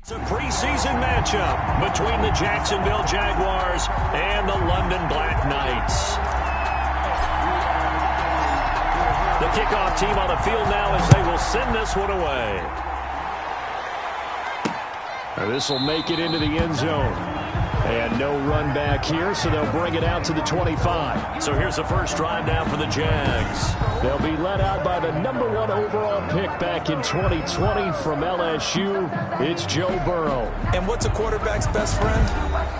It's a preseason matchup between the Jacksonville Jaguars and the London Black Knights. The kickoff team on the field now as they will send this one away. This will make it into the end zone. And no run back here, so they'll bring it out to the 25. So here's the first drive now for the Jags. They'll be led out by the #1 overall pick back in 2020 from LSU. It's Joe Burrow. And what's a quarterback's best friend?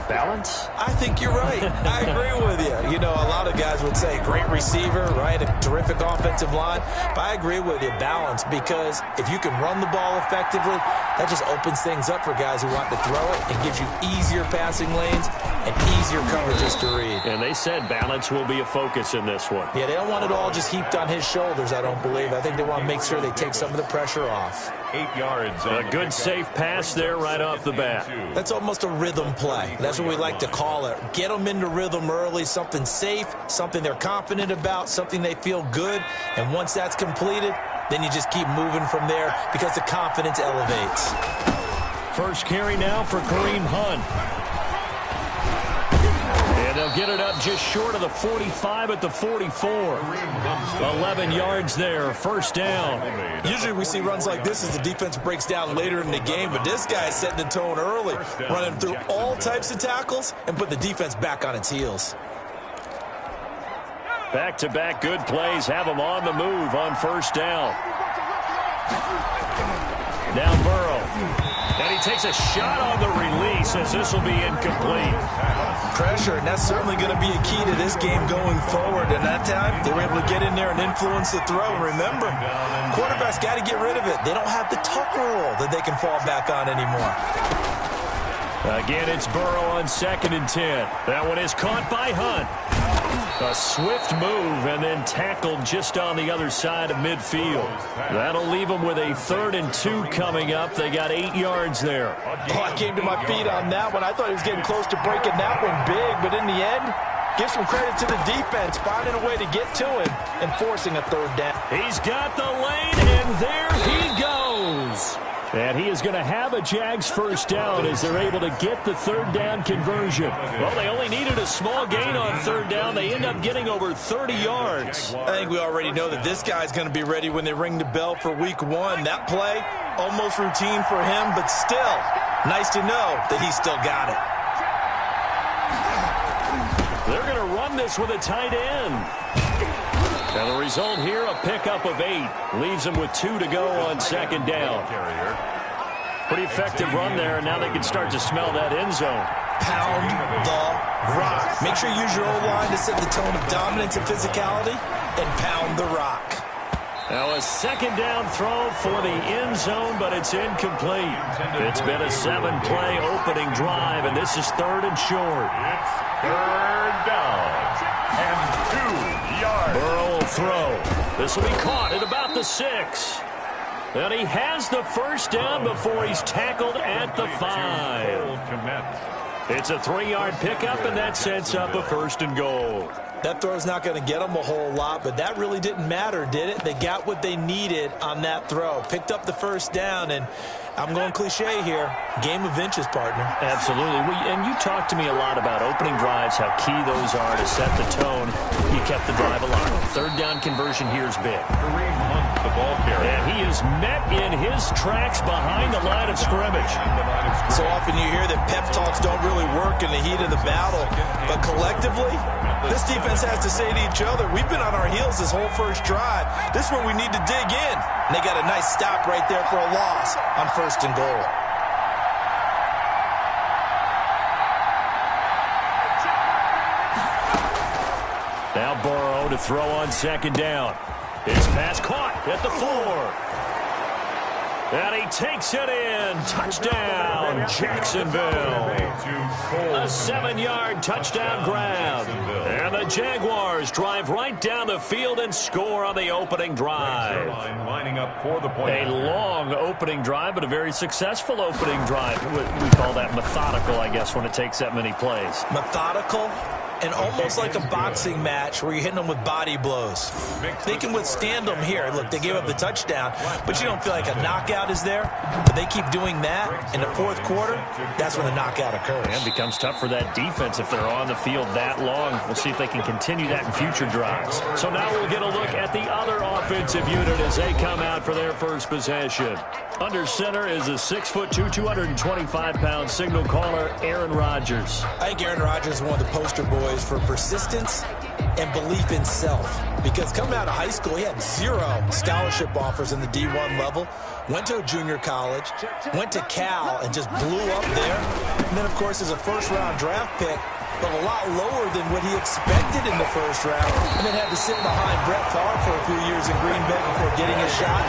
Balance? I think you're right. I agree with you. You know, a lot of guys would say great receiver, right? A terrific offensive line. But I agree with you, balance, because if you can run the ball effectively, that just opens things up for guys who want to throw it and gives you easier passing lanes and easier coverages to read. And they said balance will be a focus in this one. Yeah, they don't want it all just heaped on his shoulders, I don't believe. I think they want to make sure they take some of the pressure off. 8 yards. A good safe pass there right off the bat. That's almost a rhythm play. That's what we like to call it. Get them into rhythm early, something safe, something they're confident about, something they feel good. And once that's completed, then you just keep moving from there because the confidence elevates. First carry now for Kareem Hunt. And they'll get it up just short of the 45 at the 44. 11 yards there, first down. Usually we see runs like this as the defense breaks down later in the game, but this guy is setting the tone early, running through all types of tackles and put the defense back on its heels. Back-to-back good plays have them on the move on first down. Now Burrow. And he takes a shot on the release as this will be incomplete. Pressure, and that's certainly going to be a key to this game going forward. And that time, they were able to get in there and influence the throw. Remember, quarterbacks got to get rid of it. They don't have the Tucker rule that they can fall back on anymore. Again, it's Burrow on 2nd and 10. That one is caught by Hunt. A swift move and then tackled just on the other side of midfield. That'll leave them with a 3rd and 2 coming up. They got 8 yards there. Oh, I came to my feet on that one. I thought he was getting close to breaking that one big, but in the end, give some credit to the defense, finding a way to get to him and forcing a 3rd down. He's got the lane, and there he goes. And he is going to have a Jags first down as they're able to get the 3rd down conversion. Well, they only needed a small gain on 3rd down. They end up getting over 30 yards. I think we already know that this guy's going to be ready when they ring the bell for week 1. That play, almost routine for him, but still, nice to know that he's still got it. They're going to run this with a tight end. And the result here, a pickup of 8. Leaves them with 2 to go on 2nd down. Pretty effective run there, and now they can start to smell that end zone. Pound the rock. Make sure you use your O-line to set the tone of dominance and physicality, and pound the rock. Now a 2nd down throw for the end zone, but it's incomplete. It's been a 7-play opening drive, and this is 3rd and short. It's 3rd down and 2 yards. Burrow will throw. This will be caught at about the 6. And he has the first down before he's tackled at the 5. It's a 3-yard pickup, and that sets up a 1st and goal. That throw's not going to get them a whole lot, but that really didn't matter, did it? They got what they needed on that throw. Picked up the first down, and I'm going cliche here. Game of inches, partner. Absolutely. And you talked to me a lot about opening drives, how key those are to set the tone. You kept the drive alive. 3rd down conversion here is big. Kareem Hunt, the ball carrier. And he is met in his tracks behind the line of scrimmage. So often you hear that pep talks don't really work in the heat of the battle, but collectively, this defense has to say to each other, we've been on our heels this whole first drive. This is where we need to dig in. And they got a nice stop right there for a loss on 1st and goal. Now Burrow to throw on 2nd down. His pass caught at the 4. And he takes it in. Touchdown, Jacksonville. A 7-yard touchdown grab. And the Jaguars drive right down the field and score on the opening drive. Lining up for the point. A long opening drive, but a very successful opening drive. We call that methodical, I guess, when it takes that many plays. Methodical And almost like a boxing match where you're hitting them with body blows. They can withstand them here. Look, they gave up the touchdown, but you don't feel like a knockout is there. But they keep doing that in the fourth quarter. That's when the knockout occurs. And it becomes tough for that defense if they're on the field that long. We'll see if they can continue that in future drives. So now we'll get a look at the other offensive unit as they come out for their first possession. Under center is a 6'2", 225-pound signal caller, Aaron Rodgers. I think Aaron Rodgers is one of the poster boys for persistence and belief in self. Because coming out of high school, he had 0 scholarship offers in the D1 level. Went to a junior college, went to Cal, and just blew up there. And then, of course, is a first-round draft pick, but a lot lower than what he expected in the first round. And then had to sit behind Brett Favre for a few years in Green Bay before getting a shot.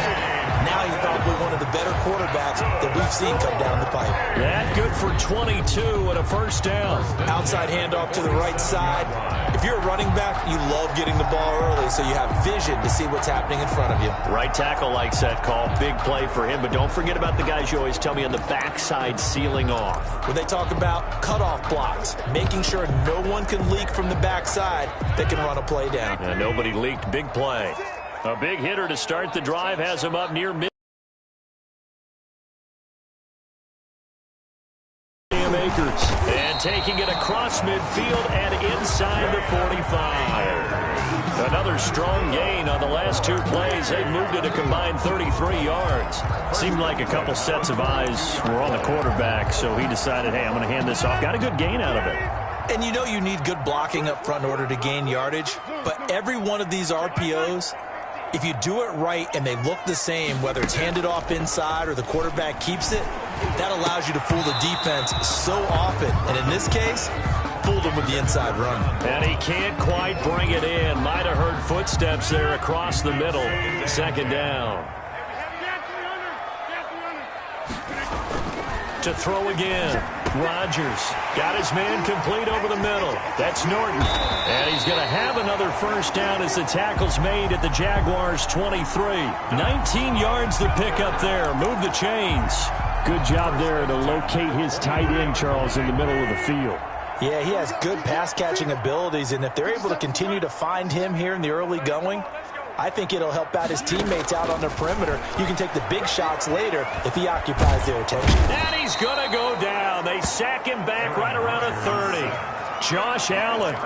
Now he's probably one of the better quarterbacks that we've seen come down the pipe. That good for 22 and a first down. Outside handoff to the right side. If you're a running back, you love getting the ball early so you have vision to see what's happening in front of you. Right tackle likes that call. Big play for him. But don't forget about the guys you always tell me on the backside sealing off. When they talk about cutoff blocks, making sure no one can leak from the backside that can run a play down. And nobody leaked. Big play. A big hitter to start the drive has him up near mid. And taking it across midfield and inside the 45. Another strong gain on the last 2 plays. They moved it a combined 33 yards. Seemed like a couple sets of eyes were on the quarterback, so he decided, hey, I'm going to hand this off. Got a good gain out of it. And you know you need good blocking up front in order to gain yardage, but every one of these RPOs, if you do it right and they look the same, whether it's handed off inside or the quarterback keeps it, that allows you to fool the defense so often. And in this case, fooled him with the inside run. And he can't quite bring it in. Might have heard footsteps there across the middle. Second down. To throw again. Rodgers got his man complete over the middle. That's Norton. And he's going to have another first down as the tackle's made at the Jaguars 23. 19 yards to pick up there. Move the chains. Good job there to locate his tight end, Charles, in the middle of the field. Yeah, he has good pass-catching abilities, and if they're able to continue to find him here in the early going, I think it'll help out his teammates out on the perimeter. You can take the big shots later if he occupies their attention. And he's going to go down. They sack him back right around a 30. Josh Allen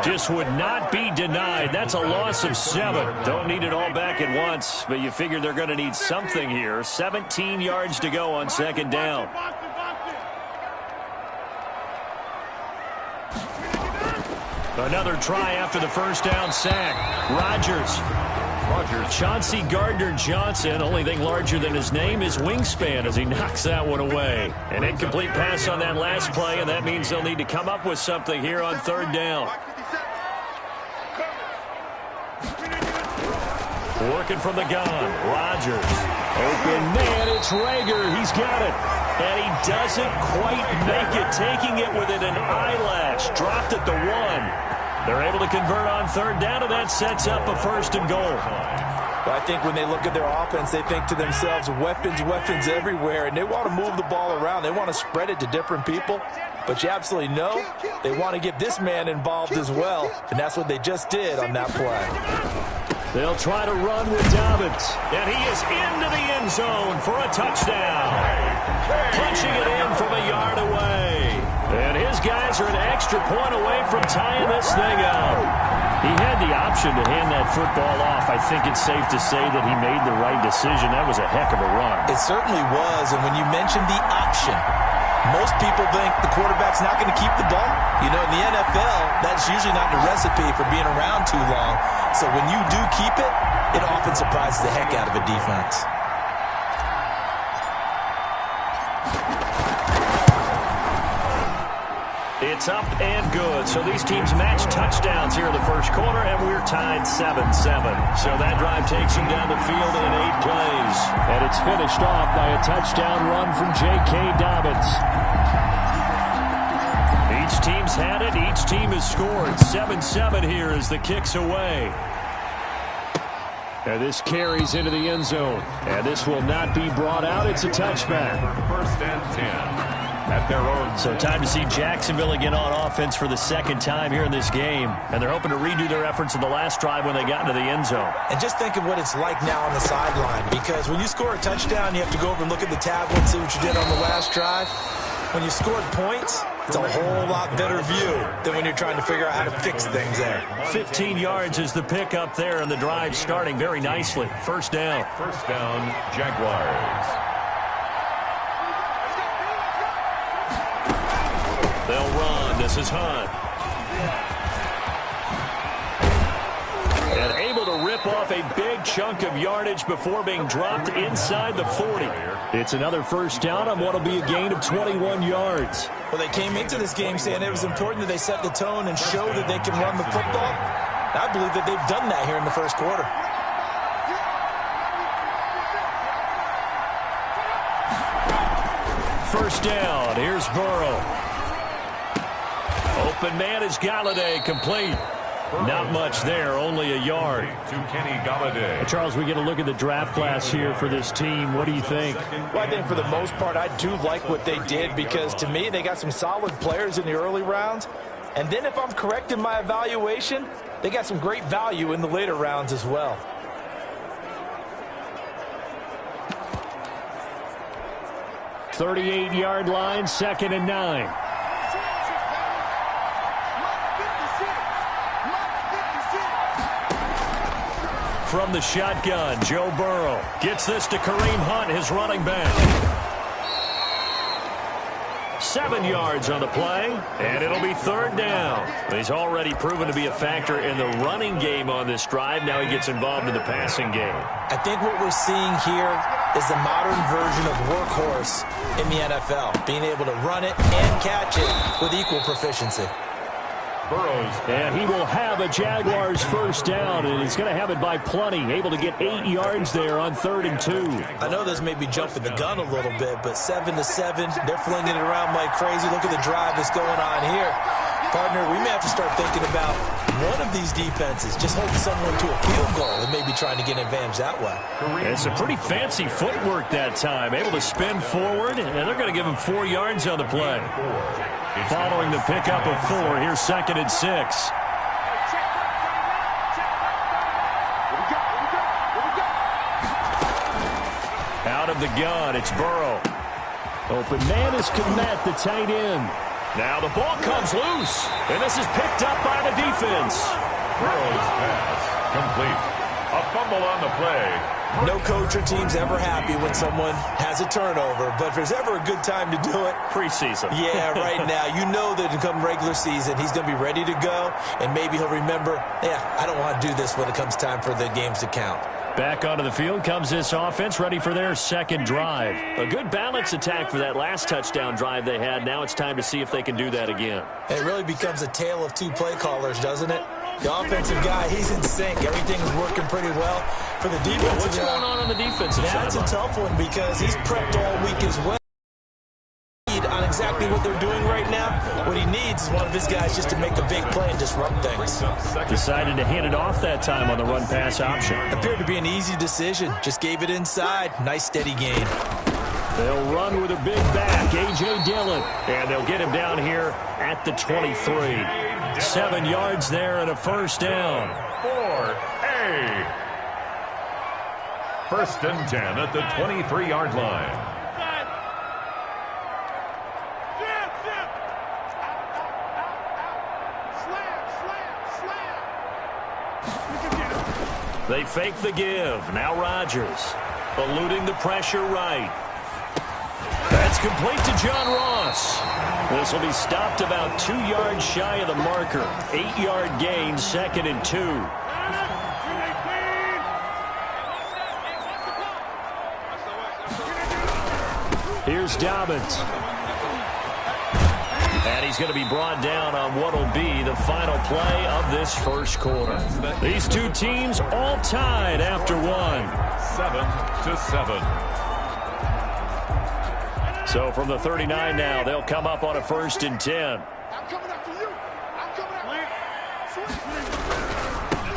just would not be denied. That's a loss of 7. Don't need it all back at once, but you figure they're going to need something here. 17 yards to go on second down. Another try after the first down sack. Rodgers. Chauncey Gardner-Johnson, only thing larger than his name is wingspan as he knocks that one away. An incomplete pass on that last play, and that means they'll need to come up with something here on third down. Working from the gun. Rodgers. Open man, it's Rager. He's got it. And he doesn't quite make it, taking it within an eyelash. Dropped at the 1. They're able to convert on third down, and that sets up a first and goal. But I think when they look at their offense, they think to themselves, weapons, weapons everywhere, and they want to move the ball around. They want to spread it to different people. But you absolutely know they want to get this man involved as well, and that's what they just did on that play. They'll try to run with Dobbins, and he is into the end zone for a touchdown. Punching it in from a yard away. And his guys are an extra point away from tying this thing up. He had the option to hand that football off. I think it's safe to say that he made the right decision. That was a heck of a run. It certainly was, and when you mentioned the option, most people think the quarterback's not going to keep the ball. You know, in the NFL, that's usually not the recipe for being around too long. So when you do keep it, it often surprises the heck out of a defense. It's up and good. So these teams match touchdowns here in the first quarter, and we're tied 7-7. So that drive takes them down the field in 8 plays. And it's finished off by a touchdown run from J.K. Dobbins. Each team's had it. Each team has scored. 7-7 here as the kick's away. And this carries into the end zone. And this will not be brought out. It's a touchback. First and 10. at their own. So time to see Jacksonville again on offense for the second time here in this game. And they're hoping to redo their efforts in the last drive when they got into the end zone. And just think of what it's like now on the sideline, because when you score a touchdown, you have to go over and look at the tablet and see what you did on the last drive. When you scored points, it's a whole lot better view than when you're trying to figure out how to fix things there. 15 yards is the pickup there, and the drive starting very nicely. First down. First down, Jaguars. They'll run. This is Hunt. And able to rip off a big chunk of yardage before being dropped inside the 40. It's another first down on what will be a gain of 21 yards. Well, they came into this game saying it was important that they set the tone and show that they can run the football. I believe that they've done that here in the first quarter. First down. Here's Burrow. Open man is Galladay, complete. Not much there, only a yard. To Kenny Galladay. Charles, we get a look at the draft class here for this team. What do you think? Well, I think for the most part, I do like what they did, because to me, they got some solid players in the early rounds. And then if I'm correct in my evaluation, they got some great value in the later rounds as well. .38-yard line, 2nd and 9. From the shotgun, Joe Burrow gets this to Kareem Hunt, his running back. 7 yards on the play, and it'll be 3rd down. He's already proven to be a factor in the running game on this drive. Now he gets involved in the passing game. I think what we're seeing here is the modern version of workhorse in the NFL, being able to run it and catch it with equal proficiency. Burrows. And he will have a Jaguars first down, and he's going to have it by plenty. Able to get 8 yards there on 3rd and 2. I know this may be jumping the gun a little bit, but 7-7, they're flinging it around like crazy. Look at the drive that's going on here. Partner, we may have to start thinking about one of these defenses just holding someone to a field goal and maybe trying to get an advantage that way. And some pretty fancy footwork that time. Able to spin forward, and they're going to give him 4 yards on the play. Following the pickup of 4, here's 2nd and 6. Out of the gun, it's Burrow. Open man is Kmet, the tight end. Now the ball comes loose, and this is picked up by the defense. Burrow's pass complete. A fumble on the play. No coach or team's ever happy when someone has a turnover, but if there's ever a good time to do it, Preseason. Yeah, right now. You know that come regular season, he's going to be ready to go, and maybe he'll remember, I don't want to do this when it comes time for the games to count. Back onto the field comes this offense, ready for their second drive. A good balance attack for that last touchdown drive they had. Now it's time to see if they can do that again. And it really becomes a tale of two play callers, doesn't it? The offensive guy, he's in sync. Everything's working pretty well. For the defensive What's going on the defensive side? That's a tough one, because he's prepped all week as well on exactly what they're doing right now. What he needs is one of his guys just to make a big play and disrupt things. Decided to hand it off that time on the run-pass option. Appeared to be an easy decision. Just gave it inside. Nice steady gain. They'll run with a big back, A.J. Dillon. And they'll get him down here at the 23. 7 yards there and a first down. 4A. First and 10 at the 23-yard line. They fake the give. Now Rodgers eluding the pressure right. That's complete to John Ross. This will be stopped about 2 yards shy of the marker. 8-yard gain, 2nd and 2. Here's Dobbins. And he's going to be brought down on what will be the final play of this first quarter. These two teams all tied after 1. 7-7. So from the 39 now, they'll come up on a 1st and 10.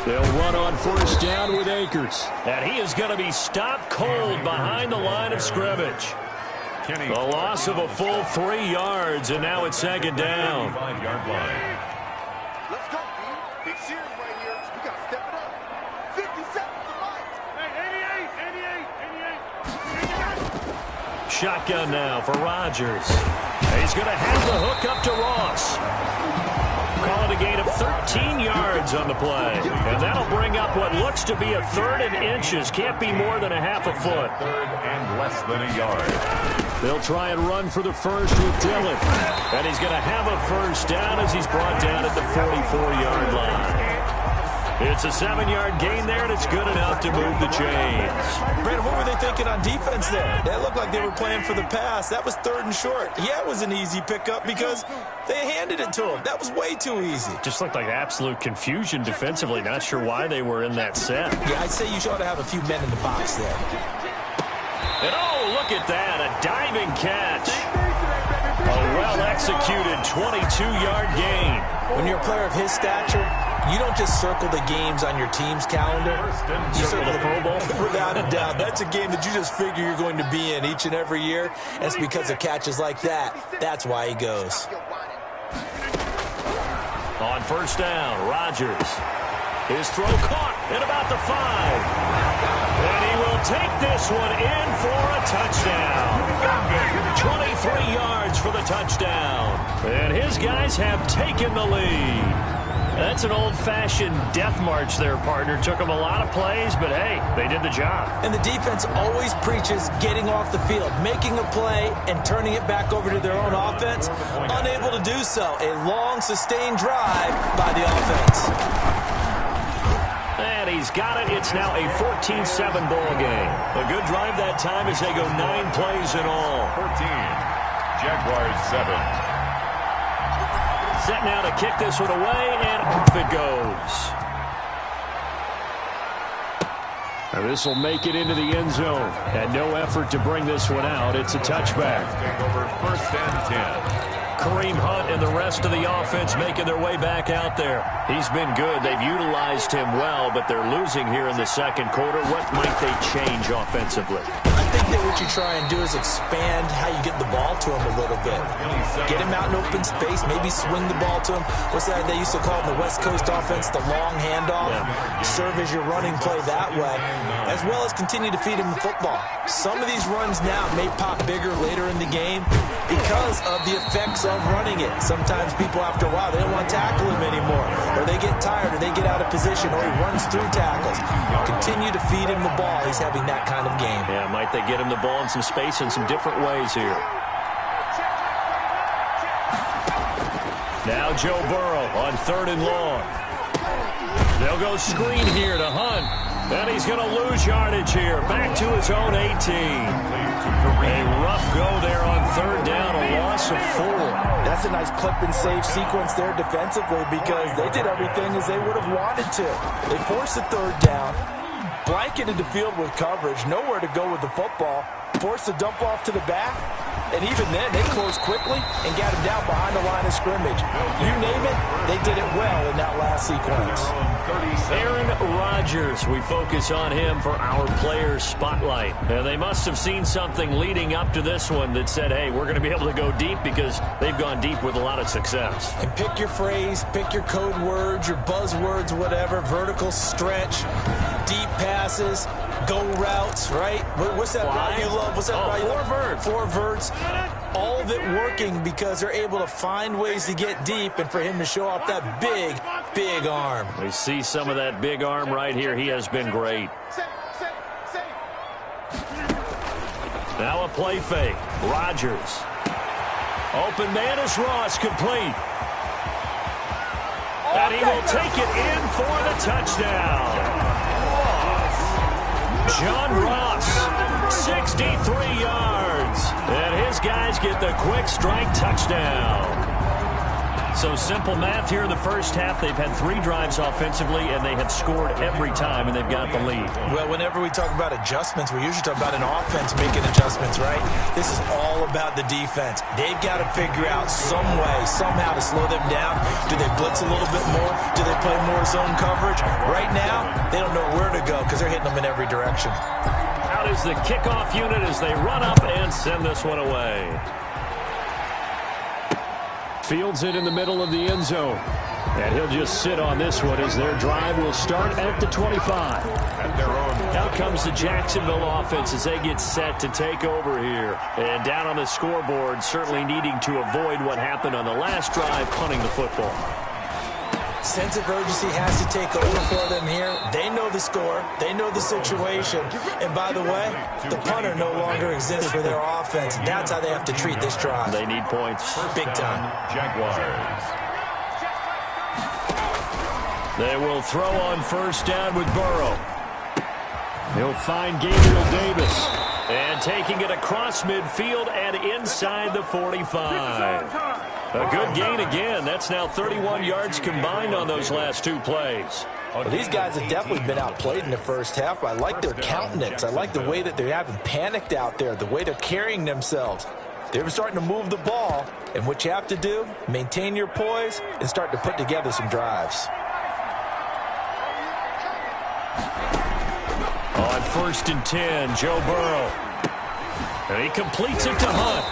They'll run on 1st down with Akers. And he is going to be stopped cold behind the line of scrimmage. Kenny. A loss of a full 3 yards, and now it's second down. 5-yard line. Let's go, team. Big series right here. We got to step it up. 50 seconds to life. Hey, 88. Shotgun now for Rodgers. He's going to have the hook up to Ross. Call it a gain of 13 yards on the play. And that'll bring up what looks to be a 3rd and inches. Can't be more than a half a foot. 3rd and less than a yard. They'll try and run for the first with Dillon. And he's going to have a first down as he's brought down at the 44-yard line. It's a 7-yard gain there, and it's good enough to move the chains. Brandon, what were they thinking on defense there? That looked like they were playing for the pass. That was 3rd and short. Yeah, it was an easy pickup because they handed it to him. That was way too easy. Just looked like absolute confusion defensively. Not sure why they were in that set. Yeah, I'd say you ought to have a few men in the box there. And oh, look at that, a diving catch. A well-executed 22-yard gain. When you're a player of his stature, you don't just circle the games on your team's calendar. You circle the Pro Bowl. Without a doubt. That's a game that you just figure you're going to be in each and every year. And it's because of catches like that. That's why he goes. On first down, Rodgers. His throw caught at about the 5. And he will take this one in for a touchdown. 23 yards for the touchdown. And his guys have taken the lead. That's an old-fashioned death march there, partner. Took them a lot of plays, but hey, they did the job. And the defense always preaches getting off the field, making a play, and turning it back over to their own offense. Unable to do so. A long, sustained drive by the offense. And he's got it. It's now a 14-7 ball game. A good drive that time as they go 9 plays in all. 14. Jaguars 7. Set now to kick this one away, and off it goes. And this will make it into the end zone. And no effort to bring this one out. It's a touchback. Take over 1st and 10. Kareem Hunt and the rest of the offense making their way back out there. He's been good. They've utilized him well, but they're losing here in the second quarter. What might they change offensively? I think that what you try and do is expand how you get the ball to him a little bit. Get him out in open space, maybe swing the ball to him. What's that they used to call in the West Coast offense, the long handoff? Yeah. Serve as your running play that way, as well as continue to feed him the football. Some of these runs now may pop bigger later in the game because of the effects of running it. Sometimes people, after a while, they don't want to tackle him anymore, or they get tired, or they get out of position, or he runs through tackles. Continue to feed him the ball. He's having that kind of game. Yeah, might they get him the ball in some space in some different ways here. Now Joe Burrow on 3rd and long. They'll go screen here to Hunt. And he's going to lose yardage here. Back to his own 18. A rough go there on 3rd down, a loss of 4. That's a nice clip and save sequence there defensively because they did everything as they would have wanted to. They forced the 3rd down, blanketed the field with coverage, nowhere to go with the football, forced the dump off to the back, and even then they closed quickly and got him down behind the line of scrimmage. You name it, they did it well in that last sequence. Aaron Rodgers, we focus on him for our Players Spotlight. And they must have seen something leading up to this one that said, hey, we're going to be able to go deep because they've gone deep with a lot of success. And pick your phrase, pick your code words, your buzzwords, whatever, vertical stretch, deep passes, go routes, right? What's that route you love? What's that route you love? 4 verts. 4 verts. All of it working because they're able to find ways to get deep and for him to show off that big, big arm. We see some of that big arm right here. He has been great. Now a play fake. Rodgers. Open man is Ross, complete. And he will take it in for the touchdown. John Ross, 63 yards. And his guys get the quick strike touchdown. So simple math here in the first half. They've had 3 drives offensively, and they have scored every time, and they've got the lead. Well, whenever we talk about adjustments, we usually talk about an offense making adjustments, right? This is all about the defense. They've got to figure out some way, somehow to slow them down. Do they blitz a little bit more? Do they play more zone coverage? Right now, they don't know where to go because they're hitting them in every direction. Out out is the kickoff unit as they run up and send this one away. Fields it in the middle of the end zone. And he'll just sit on this one as their drive will start at the 25. At their own. Out comes the Jacksonville offense as they get set to take over here. And down on the scoreboard, certainly needing to avoid what happened on the last drive, punting the football. Sense of urgency has to take over for them here. They know the score. They know the situation. And by the way, the punter no longer exists for their offense. That's how they have to treat this drive. They need points. Big time. Jaguars. They will throw on first down with Burrow. He'll find Gabriel Davis. And taking it across midfield and inside the 45. A good gain again. That's now 31 yards combined on those last two plays. Well, these guys have definitely been outplayed in the first half. I like their countenance. I like the way that they haven't panicked out there, the way they're carrying themselves. They're starting to move the ball, and what you have to do, maintain your poise and start to put together some drives. On 1st and 10, Joe Burrow. And he completes it to Hunt.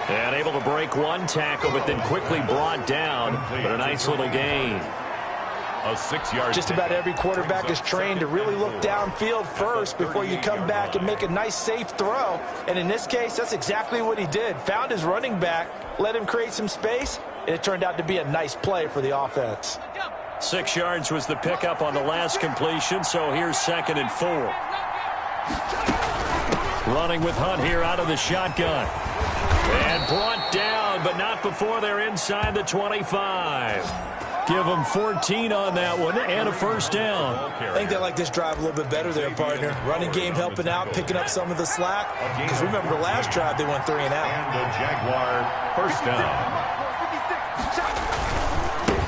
And able to break one tackle, but then quickly brought down. But a nice little gain. A 6-yard. Just about every quarterback is trained to really look downfield first before you come back and make a nice, safe throw. And in this case, that's exactly what he did. Found his running back, let him create some space, and it turned out to be a nice play for the offense. 6 yards was the pickup on the last completion, so here's 2nd and 4. Running with Hunt here out of the shotgun. And brought down, but not before they're inside the 25. Give them 14 on that one and a first down. I think they like this drive a little bit better there, partner. Running game helping out, picking up some of the slack. Because remember, the last drive they went 3 and out. And the Jaguar first down.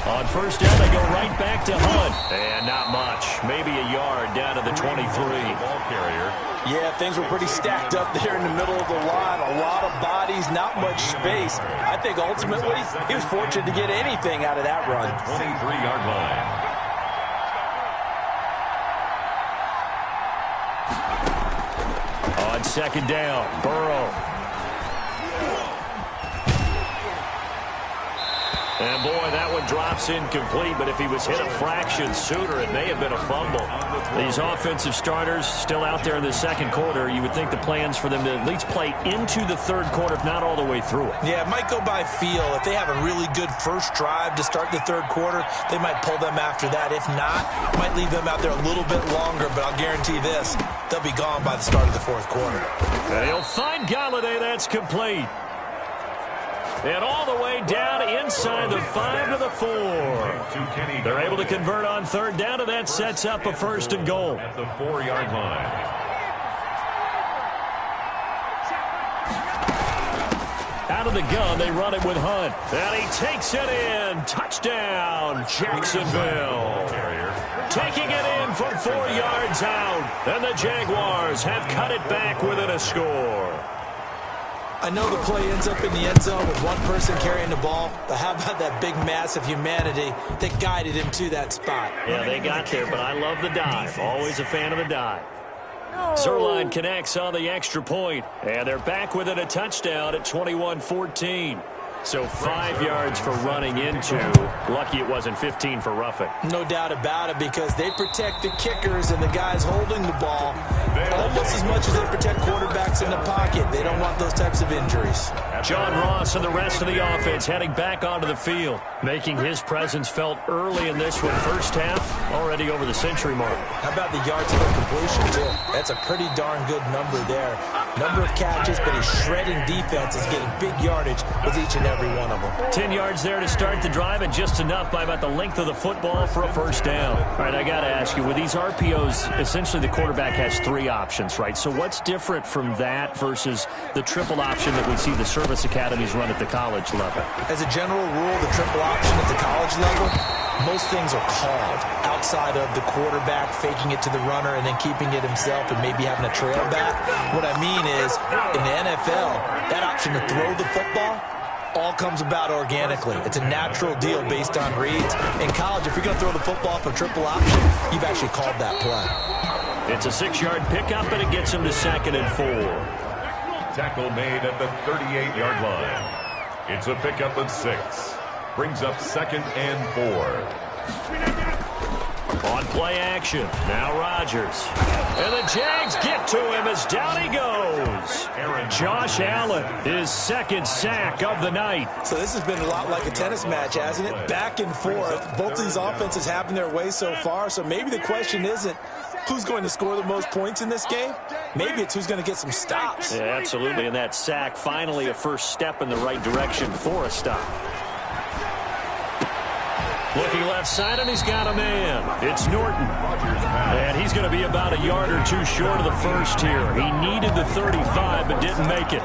On first down, they go right back to Hunt. And not much. Maybe a yard down to the 23. Ball carrier. Yeah, things were pretty stacked up there in the middle of the line. A lot of bodies, not much space. I think ultimately he was fortunate to get anything out of that run. 23-yard line. On 2nd down, Burrow. And boy, that one drops incomplete, but if he was hit a fraction sooner, it may have been a fumble. These offensive starters still out there in the second quarter. You would think the plans for them to at least play into the third quarter, if not all the way through it. Yeah, it might go by feel. If they have a really good first drive to start the third quarter, they might pull them after that. If not, might leave them out there a little bit longer, but I'll guarantee this, they'll be gone by the start of the fourth quarter. And he'll find Galladay. That's complete. And all the way down inside the 5 to the 4. They're able to convert on third down, and that sets up a 1st and goal. At the 4-yard line. Out of the gun, they run it with Hunt. And he takes it in. Touchdown, Jacksonville. Taking it in from 4 yards out. And the Jaguars have cut it back within a score. I know the play ends up in the end zone with one person carrying the ball, but how about that big mass of humanity that guided him to that spot? Yeah, they got there, but I love the dive. Always a fan of the dive. Zerline connects on the extra point, and they're back within a touchdown at 21-14. So 5 yards for running into. Lucky it wasn't 15 for roughing. No doubt about it, because they protect the kickers and the guys holding the ball almost as much as they protect quarterbacks in the pocket. They don't want those types of injuries. John Ross and the rest of the offense heading back onto the field, making his presence felt early in this one. First half, already over the century mark. How about the yards per completion, too? That's a pretty darn good number there. Number of catches, but his shredding defense is getting big yardage with each and every one of them. 10 yards there to start the drive, and just enough by about the length of the football for a first down. All right, I got to ask you, with these RPOs, essentially the quarterback has 3 options, right? So what's different from that versus the triple option that we see the service academies run at the college level? As a general rule, the triple option at the college level, most things are called outside of the quarterback faking it to the runner and then keeping it himself and maybe having a trail back. What I mean is, in the NFL, that option to throw the football all comes about organically. It's a natural deal based on reads. In college, if you're going to throw the football for triple option, you've actually called that play. It's a 6-yard pickup, and it gets him to 2nd and 4. Tackle made at the 38-yard line. It's a pickup of 6. Brings up 2nd and 4. On play action, now Rodgers. And the Jags get to him as down he goes. Josh Allen, his 2nd sack of the night. So this has been a lot like a tennis match, hasn't it? Back and forth. Both these offenses having their way so far. So maybe the question isn't who's going to score the most points in this game. Maybe it's who's going to get some stops. Yeah, absolutely. And that sack, finally a first step in the right direction for a stop. Looking left side, and he's got a man. It's Norton. And he's going to be about a yard or two short of the first here. He needed the 35, but didn't make it.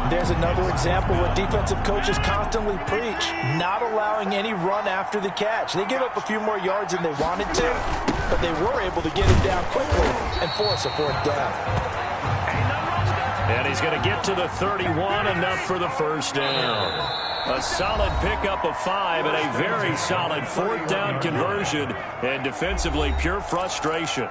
There's another example where defensive coaches constantly preach, not allowing any run after the catch. They give up a few more yards than they wanted to, but they were able to get him down quickly and force a 4th down. And he's going to get to the 31, enough for the first down. A solid pickup of 5 and a very solid 4th down conversion, and defensively pure frustration.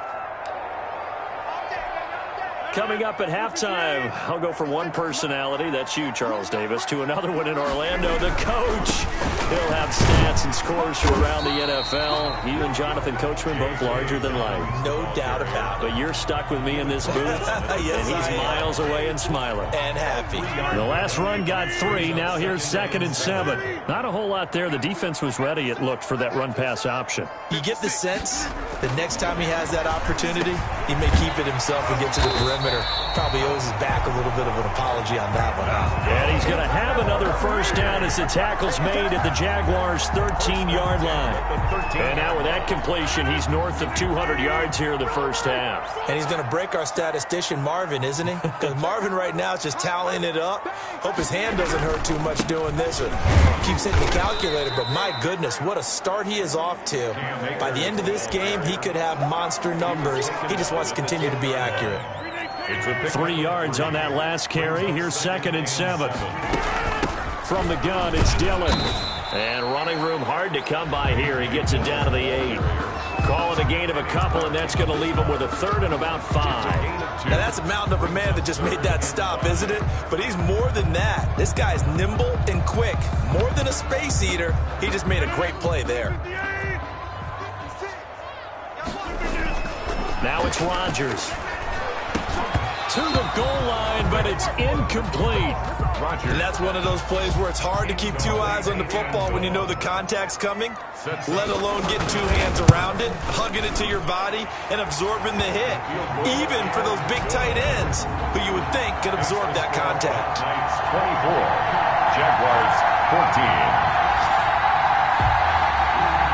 Coming up at halftime, I'll go from one personality, that's you, Charles Davis, to another one in Orlando, the coach. He'll have stats and scores from around the NFL. You and Jonathan Coachman both larger than life. No doubt about it. But you're stuck with me in this booth, yes, and he's miles away and smiling. And happy. The last run got 3. Now here's 2nd and 7. Not a whole lot there. The defense was ready, it looked, for that run-pass option. You get the sense that next time he has that opportunity, he may keep it himself and get to the perimeter. Probably owes his back a little bit of an apology on that one. And he's going to have another first down as the tackle's made at the Jaguars' 13-yard line. And now with that completion, he's north of 200 yards here in the first half. And he's going to break our statistician Marvin, isn't he? Because Marvin right now is just tallying it up. Hope his hand doesn't hurt too much doing this or keeps hitting the calculator. But my goodness, what a start he is off to. By the end of this game, he could have monster numbers. He just wants to continue to be accurate. 3 yards on that last carry. Here's 2nd and 7. From the gun, it's Dillon. And running room hard to come by here. He gets it down to the 8. Call it a gain of a couple, and that's going to leave him with a 3rd and about 5. Now that's a mountain of a man that just made that stop, isn't it? But he's more than that. This guy's nimble and quick. More than a space eater. He just made a great play there. Now it's Rodgers. To the goal line, but it's incomplete. And that's one of those plays where it's hard to keep 2 eyes on the football when you know the contact's coming, let alone getting 2 hands around it, hugging it to your body, and absorbing the hit. Even for those big tight ends, who you would think could absorb that contact. 24, Jaguars 14.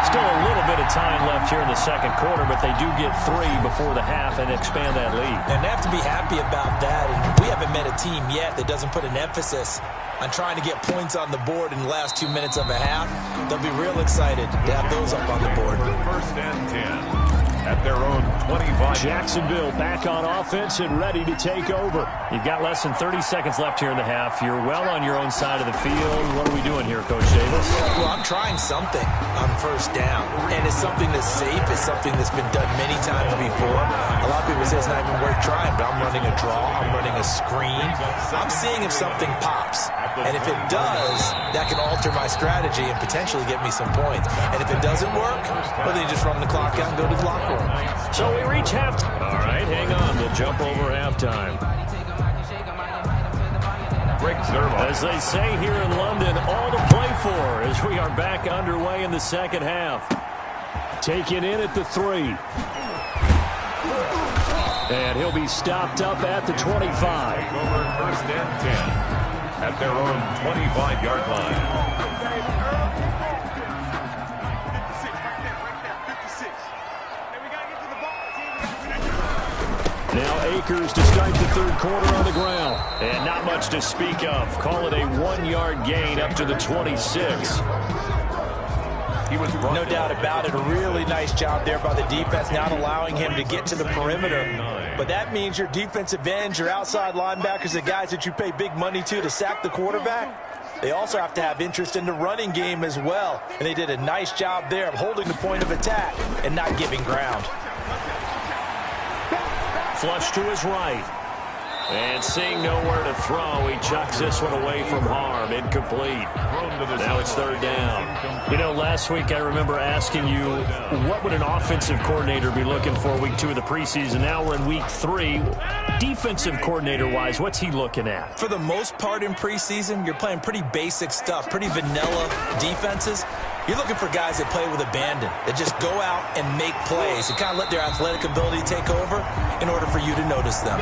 Still a little bit of time left here in the second quarter, but they do get 3 before the half and expand that lead. And they have to be happy about that. And we haven't met a team yet that doesn't put an emphasis on trying to get points on the board in the last 2 minutes of a half. They'll be real excited to have those up on the board. 1st and 10. At their own 25. Jacksonville back on offense and ready to take over. You've got less than 30 seconds left here in the half. You're well on your own side of the field. What are we doing here, Coach Davis? Well, I'm trying something on 1st down. And it's something that's safe. It's something that's been done many times before. A lot of people say it's not even worth trying, but I'm running a draw. I'm running a screen. I'm seeing if something pops. And if it does, that can alter my strategy and potentially get me some points. And if it doesn't work, well, then you just run the clock out and go to the locker room. So we reach halftime. All right, hang on. We'll jump over halftime. As they say here in London, all to play for as we are back underway in the second half. Taken in at the 3. And he'll be stopped up at the 25. Over 1st and 10. At their own 25-yard line. Now Akers to start the third quarter on the ground. And not much to speak of. Call it a 1-yard gain up to the 26. No doubt about it. A really nice job there by the defense, not allowing him to get to the perimeter. But that means your defensive ends, your outside linebackers, the guys that you pay big money to sack the quarterback, they also have to have interest in the running game as well. And they did a nice job there of holding the point of attack and not giving ground. flush to his right. And seeing nowhere to throw, he chucks this one away from harm. Incomplete. Now it's third down. You know, last week I remember asking you, what would an offensive coordinator be looking for week 2 of the preseason? Now we're in week 3. Defensive coordinator-wise, what's he looking at? For the most part in preseason, you're playing pretty basic stuff, pretty vanilla defenses. You're looking for guys that play with abandon, that just go out and make plays and kind of let their athletic ability take over in order for you to notice them.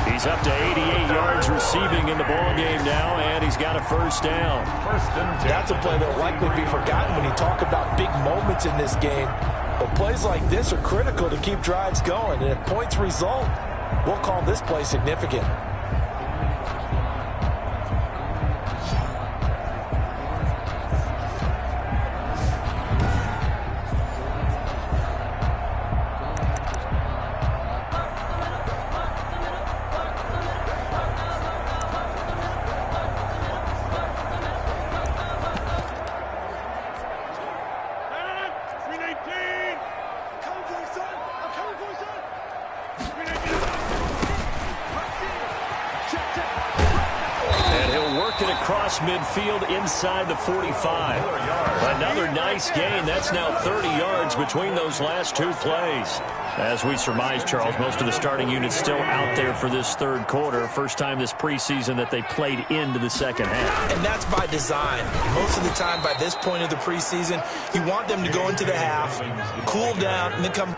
He's up to 88 yards receiving in the ballgame now, and he's got a first down. That's a play that will likely be forgotten when you talk about big moments in this game. But plays like this are critical to keep drives going, and if points result, we'll call this play significant. Midfield inside the 45. Another nice gain. That's now 30 yards between those last two plays. As we surmise, Charles, most of the starting units still out there for this third quarter. First time this preseason that they played into the second half. And that's by design. Most of the time by this point of the preseason, you want them to go into the half, cool down, and then come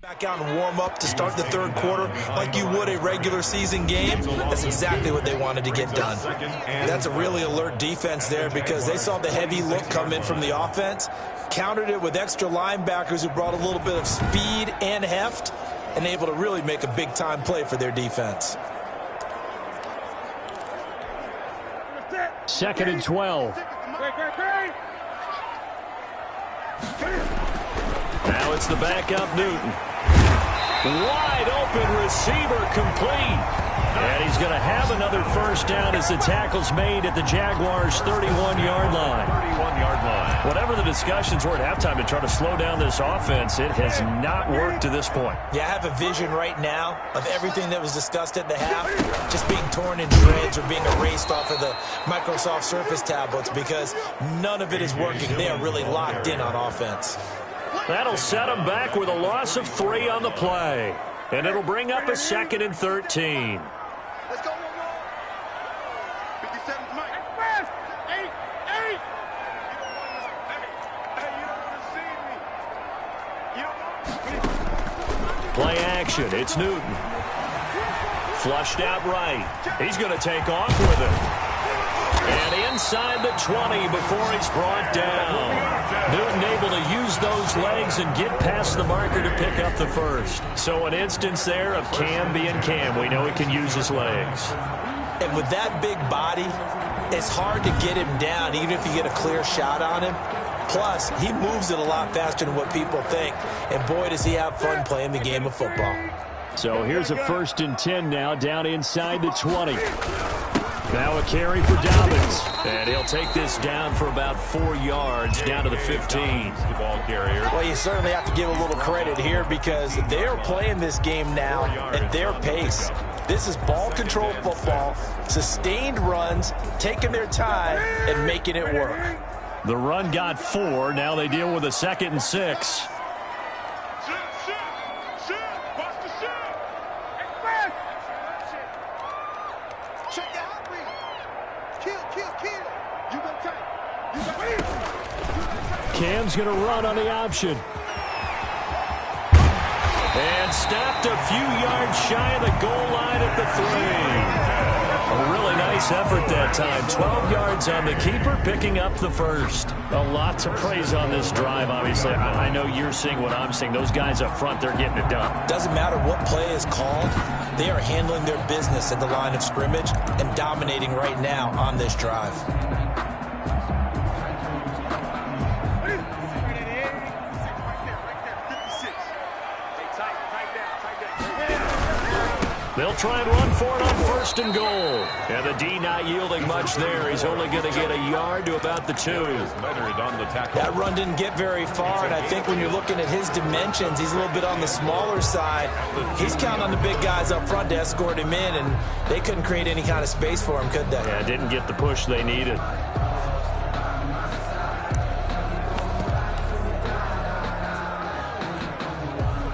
back out and warm up to start the third quarter like you would a regular season game. That's exactly what they wanted to get done. That's a really alert defense there because they saw the heavy look come in from the offense, countered it with extra linebackers who brought a little bit of speed and heft, and able to really make a big-time play for their defense. 2nd and 12. Now it's the backup Newton. Wide open receiver complete. And he's going to have another first down as the tackle's made at the Jaguars' 31-yard line. 31-yard line. Whatever the discussions were at halftime to try to slow down this offense, it has not worked to this point. Yeah, I have a vision right now of everything that was discussed at the half just being torn in shreds or being erased off of the Microsoft Surface tablets because none of it is working. They are really locked in on offense. That'll set them back with a loss of 3 on the play. And it'll bring up a 2nd and 13. Let's go, 57 Mike. Eight. Hey, you don't want to see me. You don't want Play action. It's Newton. Flushed out right. He's going to take off with it. And inside the 20 before he's brought down. Newton able to use those legs and get past the marker to pick up the first. So an instance there of Cam being Cam. We know he can use his legs. And with that big body, it's hard to get him down even if you get a clear shot on him. Plus, he moves it a lot faster than what people think. And boy, does he have fun playing the game of football. So here's a 1st and 10 now down inside the 20. Now a carry for Dobbins. And he'll take this down for about 4 yards down to the 15. The ball carrier. Well, you certainly have to give a little credit here because they're playing this game now at their pace. This is ball control football, sustained runs, taking their time, and making it work. The run got 4. Now they deal with a 2nd and 6. Cam's going to run on the option. And stopped a few yards shy of the goal line at the 3. A really nice effort that time. 12 yards on the keeper, picking up the first. A lot to praise on this drive, obviously. I know you're seeing what I'm seeing. Those guys up front, they're getting it done. Doesn't matter what play is called. They are handling their business at the line of scrimmage and dominating right now on this drive. They'll try and run for it on 1st and goal. And the D not yielding much there. He's only going to get a yard to about the 2. That run didn't get very far, and I think when you're looking at his dimensions, he's a little bit on the smaller side. He's counting on the big guys up front to escort him in, and they couldn't create any kind of space for him, could they? Yeah, didn't get the push they needed.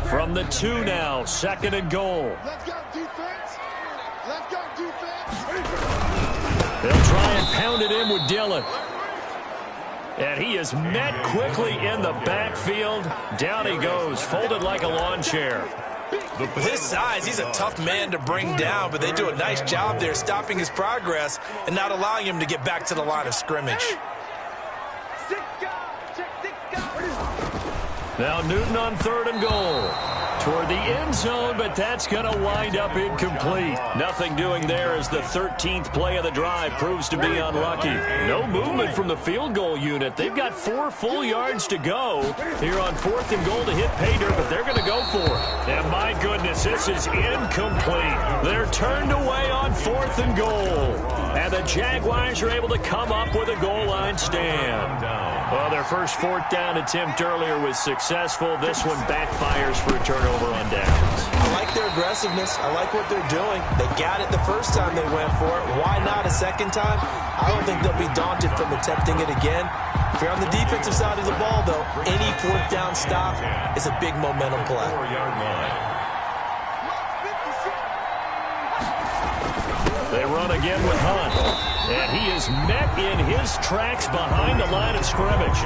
From the 2 now, 2nd and goal. Let's go, defense. Let's go, defense. They'll try and pound it in with Dillon. And he is met quickly in the backfield. Down he goes, folded like a lawn chair. With his size, he's a tough man to bring down, but they do a nice job there stopping his progress and not allowing him to get back to the line of scrimmage. Now Newton on 3rd and goal. Toward the end zone, but that's going to wind up incomplete. Nothing doing there as the 13th play of the drive proves to be unlucky. No movement from the field goal unit. They've got 4 full yards to go here on 4th and goal to hit pay dirt, but they're going to go for it. And my goodness, this is incomplete. They're turned away on 4th and goal. And the Jaguars are able to come up with a goal line stand. Well, their first 4th down attempt earlier was successful. This one backfires for a turnover on downs. I like their aggressiveness. I like what they're doing. They got it the first time they went for it. Why not a second time? I don't think they'll be daunted from attempting it again. If you're on the defensive side of the ball, though, any 4th down stop is a big momentum play. They run again with Hunt. And he is met in his tracks behind the line of scrimmage.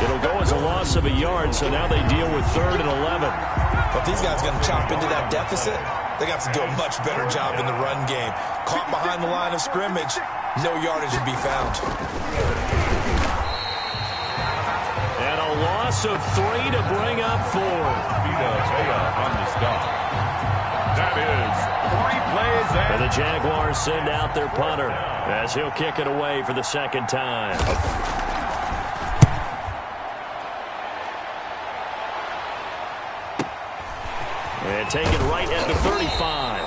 It'll go as a loss of a yard, so now they deal with 3rd and 11. But these guys are going to chop into that deficit. They got to do a much better job in the run game. Caught behind the line of scrimmage, no yardage to be found. And a loss of 3 to bring up 4. On the stop. That is 3 plays. And the Jaguars send out their punter as he'll kick it away for the 2nd time. And taken right at the 35.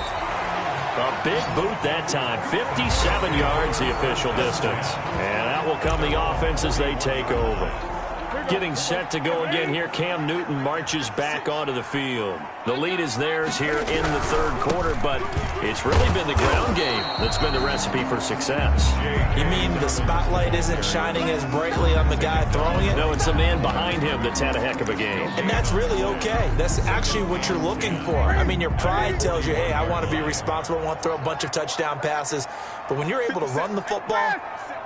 A big boot that time. 57 yards the official distance. And out will come the offense as they take over. Getting set to go again here. Cam Newton marches back onto the field. The lead is theirs here in the 3rd quarter, but it's really been the ground game that's been the recipe for success. You mean the spotlight isn't shining as brightly on the guy throwing it? No, it's the man behind him that's had a heck of a game. And that's really okay. That's actually what you're looking for. I mean, your pride tells you, hey, I want to be responsible. I want to throw a bunch of touchdown passes. But when you're able to run the football,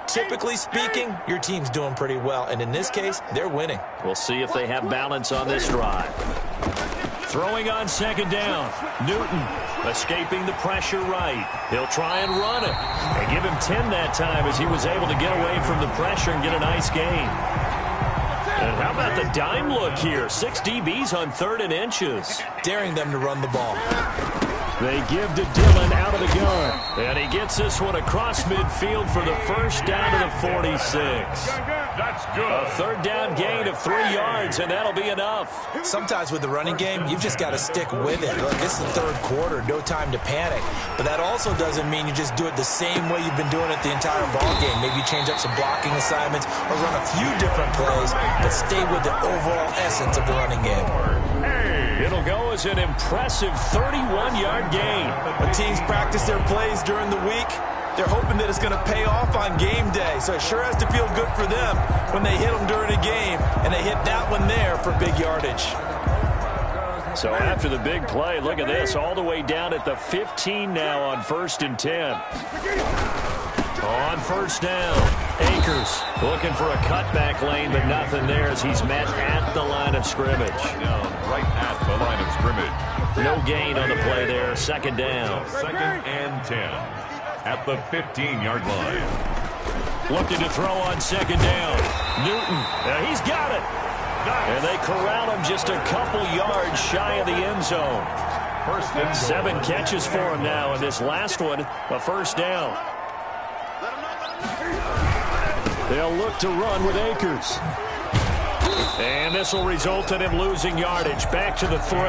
typically speaking, your team's doing pretty well. And in this case, they're winning. We'll see if they have balance on this drive. Throwing on 2nd down. Newton escaping the pressure right. He'll try and run it. And give him 10 that time as he was able to get away from the pressure and get a nice gain. And how about the dime look here? 6 DBs on 3rd and inches. Daring them to run the ball. They give to Dillon out of the gun. And he gets this one across midfield for the 1st down to the 46. That's good. A 3rd down gain of 3 yards, and that'll be enough. Sometimes with the running game, you've just got to stick with it. Look, this is the 3rd quarter, no time to panic. But that also doesn't mean you just do it the same way you've been doing it the entire ball game. Maybe change up some blocking assignments or run a few different plays, but stay with the overall essence of the running game. It'll go as an impressive 31-yard gain. When teams practice their plays during the week, they're hoping that it's going to pay off on game day. So it sure has to feel good for them when they hit them during a game, and they hit that one there for big yardage. So after the big play, look at this, all the way down at the 15 now on 1st and 10. On 1st down, Akers looking for a cutback lane, but nothing there as he's met at the line of scrimmage. Right at the line of scrimmage. No gain on the play there. 2nd down. 2nd and 10 at the 15-yard line. Looking to throw on 2nd down. Newton, he's got it. And they corral him just a couple yards shy of the end zone. 7 catches for him now, and this last one, a 1st down. They'll look to run with Akers. And this will result in him losing yardage. Back to the 3.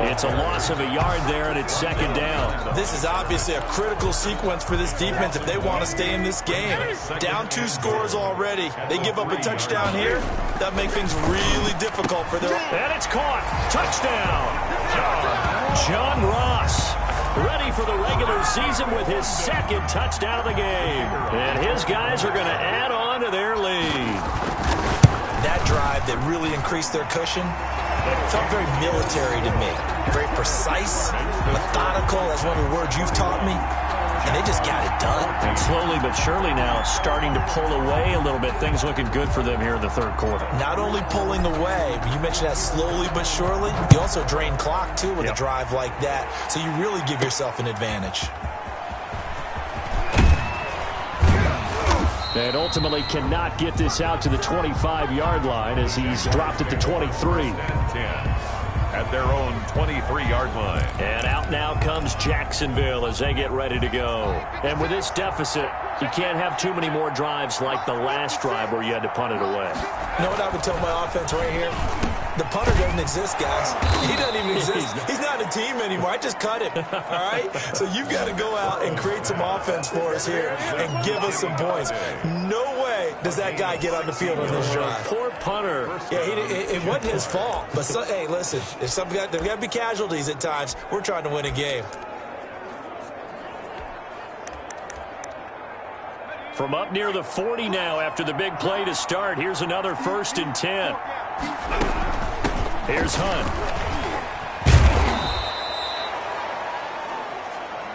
It's a loss of a yard there, and it's second down. This is obviously a critical sequence for this defense if they want to stay in this game. Down 2 scores already. They give up a touchdown here. That makes things really difficult for their... And it's caught. Touchdown. John Ross, ready for the regular season with his second touchdown of the game. And his guys are going to add on to their lead. That drive that really increased their cushion felt very military to me. Very precise, methodical. That's one of the words you've taught me. And they just got it done. And slowly but surely now starting to pull away a little bit. Things looking good for them here in the third quarter. Not only pulling away, but you mentioned that slowly but surely. You also drain clock, too, with a drive like that. So you really give yourself an advantage. And ultimately cannot get this out to the 25-yard line as he's dropped it to 23. 10 at their own 23-yard line. And out now comes Jacksonville as they get ready to go. And with this deficit, you can't have too many more drives like the last drive where you had to punt it away. You know what I would tell my offense right here? The punter doesn't exist, guys. He doesn't even exist. He's not a team anymore. I just cut him, all right? So you've got to go out and create some offense for us here and give us some points. No way does that guy get on the field on this drive. Poor punter. Yeah, it wasn't his fault. But, hey, listen, there's got to be casualties at times. We're trying to win a game. From up near the 40 now after the big play to start. Here's another 1st and 10. Here's Hunt.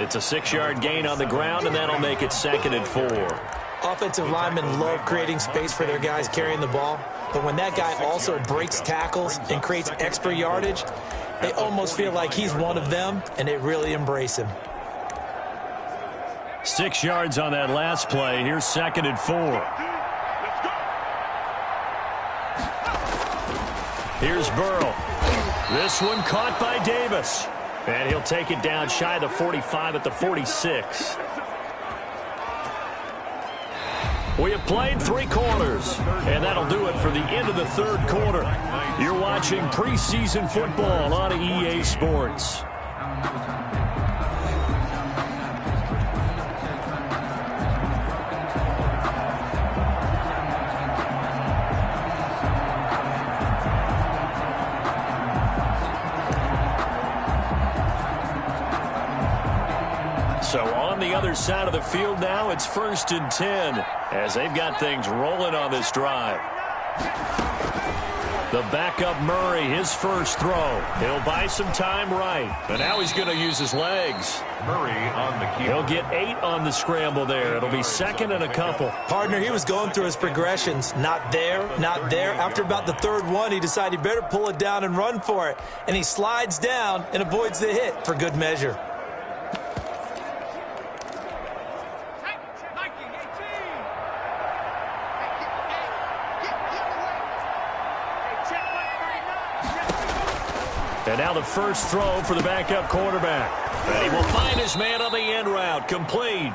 It's a 6-yard gain on the ground, and that'll make it 2nd and 4. Offensive linemen love creating space for their guys carrying the ball. But when that guy also breaks tackles and creates extra yardage, they almost feel like he's one of them, and they really embrace him. 6 yards on that last play. Here's 2nd and 4. Here's Burrow. This one caught by Davis. And he'll take it down shy of the 45 at the 46. We have played 3 quarters, and that'll do it for the end of the third quarter. You're watching preseason football on EA Sports. So on the other side of the field now, it's 1st and 10 as they've got things rolling on this drive. The backup Murray, his first throw. He'll buy some time right. But now he's going to use his legs. Murray on the key. He'll get 8 on the scramble there. It'll be 2nd and a couple. Partner, he was going through his progressions. Not there, not there. After about the 3rd one, he decided he better pull it down and run for it. And he slides down and avoids the hit for good measure. And now the first throw for the backup quarterback. And he will find his man on the end route. Complete.